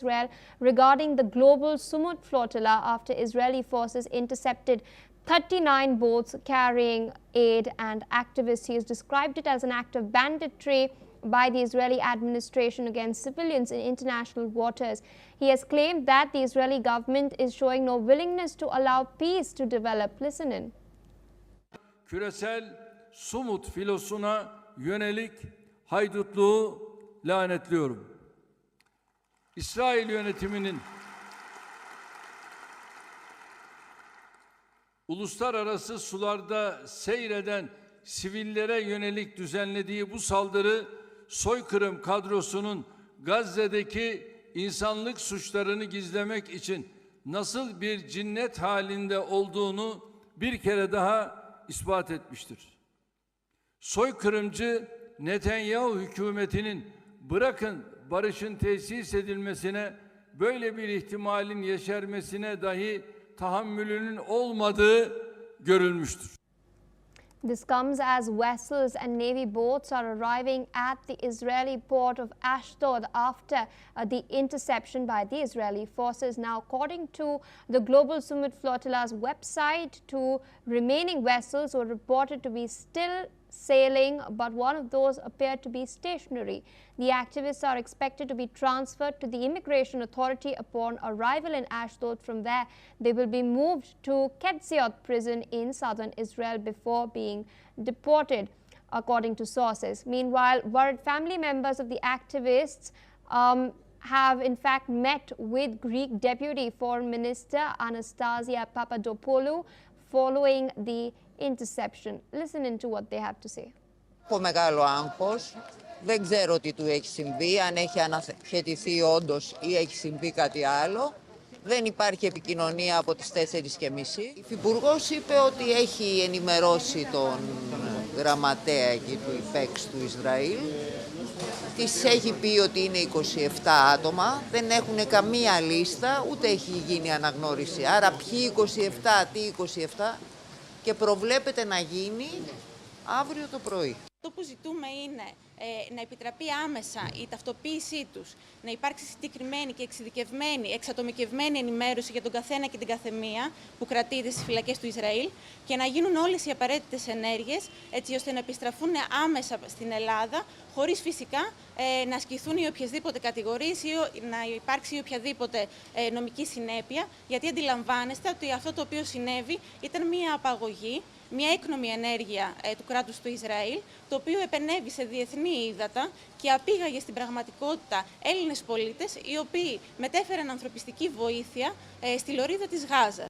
Israel regarding the Global Sumud Flotilla after Israeli forces intercepted 39 boats carrying aid and activists. He has described it as an act of banditry by the Israeli administration against civilians in international waters. He has claimed that the Israeli government is showing no willingness to allow peace to develop. Listen in. Küresel Sumud filosuna yönelik haydutluğu lanetliyorum. İsrail yönetiminin uluslararası sularda seyreden sivillere yönelik düzenlediği bu saldırı soykırım kadrosunun Gazze'deki insanlık suçlarını gizlemek için nasıl bir cinnet halinde olduğunu bir kere daha ispat etmiştir. Soykırımcı Netanyahu hükümetinin bırakın barışın tesis edilmesine, böyle bir ihtimalin yeşermesine dahi tahammülünün olmadığı görülmüştür. This comes as vessels and Navy boats are arriving at the Israeli port of Ashdod after the interception by the Israeli forces. Now, according to the Global Sumud Flotilla's website, two remaining vessels were reported to be still sailing, but one of those appeared to be stationary. The activists are expected to be transferred to the immigration authority upon arrival in Ashdod. From there, they will be moved to Ketziot prison in southern Israel before being deported, according to sources. Meanwhile, worried family members of the activists have in fact met with Greek Deputy Foreign Minister Anastasia Papadopoulou following the interception. Listen into what they have to say. Από μεγάλο άγχος, δεν ξέρω τι του έχει συμβεί, αν έχει αναχαιτηθεί όντως ή έχει συμβεί κάτι άλλο. Δεν υπάρχει επικοινωνία από τις 4:30. Η Υφυπουργός είπε ότι έχει ενημερώσει τον γραμματέα εκεί του ΙΠΕΞ του Ισραήλ. Της έχει πει ότι είναι 27 άτομα, δεν έχουν καμία λίστα, ούτε έχει γίνει αναγνώριση. Άρα ποιοι 27, τι 27, και προβλέπεται να γίνει αύριο το πρωί. Αυτό που ζητούμε είναι να επιτραπεί άμεσα η ταυτοποίησή τους, να υπάρξει συγκεκριμένη και εξειδικευμένη, εξατομικευμένη ενημέρωση για τον καθένα και την καθεμία που κρατείται στις φυλακές του Ισραήλ και να γίνουν όλες οι απαραίτητες ενέργειες έτσι ώστε να επιστραφούν άμεσα στην Ελλάδα, χωρίς φυσικά να ασκηθούν οι οποιασδήποτε κατηγορίες ή να υπάρξει οποιαδήποτε νομική συνέπεια, γιατί αντιλαμβάνεστε ότι αυτό το οποίο συνέβη ήταν μια απαγωγή, μια έκνομη ενέργεια του κράτους του Ισραήλ, το οποίο επενέβη σε διεθνή ύδατα και απήγαγε στην πραγματικότητα Έλληνες πολίτες, οι οποίοι μετέφεραν ανθρωπιστική βοήθεια στη λωρίδα της Γάζας.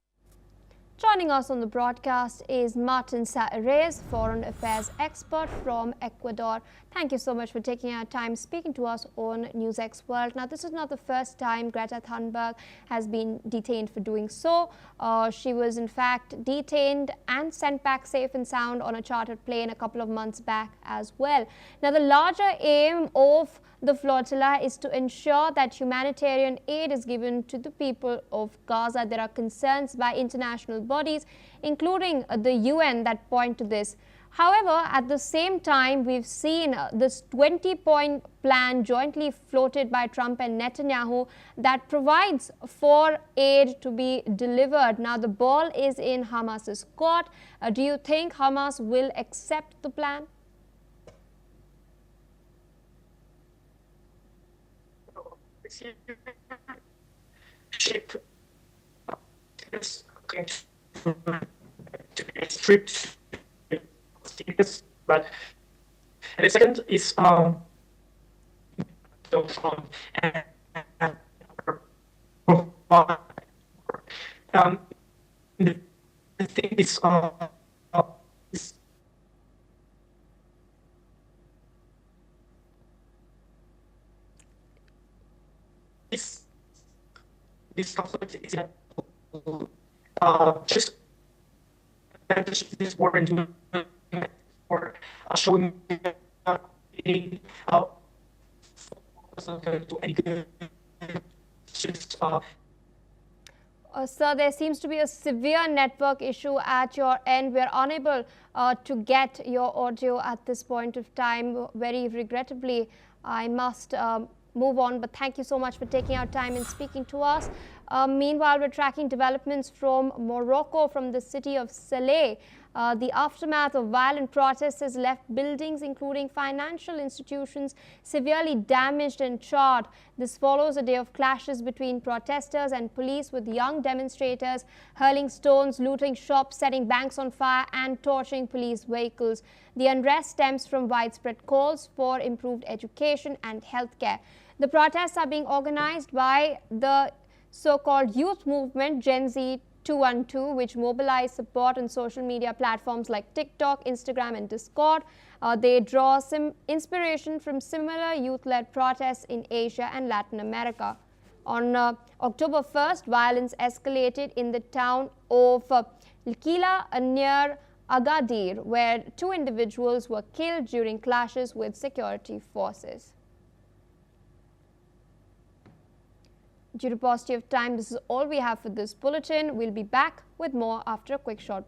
Joining us on the broadcast is Martin Saez, Foreign Affairs expert from Ecuador. Thank you so much for taking our time speaking to us on NewsX World. Now, this is not the first time Greta Thunberg has been detained for doing so. She was in fact detained and sent back safe and sound on a chartered plane a couple of months back as well. Now, the larger aim of the flotilla is to ensure that humanitarian aid is given to the people of Gaza. There are concerns by international bodies, including the UN, that point to this. However, at the same time, we've seen this 20-point plan jointly floated by Trump and Netanyahu that provides for aid to be delivered. Now, the ball is in Hamas's court. Do you think Hamas will accept the plan? Stripped, but the second is the thing is this conflict is just this war into or showing how to any good Sir, there seems to be a severe network issue at your end. We're unable to get your audio at this point of time. Very regrettably, I must move on, but thank you so much for taking our time and speaking to us. Meanwhile, we're tracking developments from Morocco, from the city of Saleh. The aftermath of violent protests has left buildings, including financial institutions, severely damaged and charred. This follows a day of clashes between protesters and police, with young demonstrators hurling stones, looting shops, setting banks on fire and torching police vehicles. The unrest stems from widespread calls for improved education and healthcare. The protests are being organized by the so-called youth movement Gen Z 212, which mobilize support on social media platforms like TikTok, Instagram and Discord. They draw some inspiration from similar youth-led protests in Asia and Latin America. On October 1st, violence escalated in the town of Lkila near Agadir, where 2 individuals were killed during clashes with security forces. Due to paucity of time, this is all we have for this bulletin. We'll be back with more after a quick short break.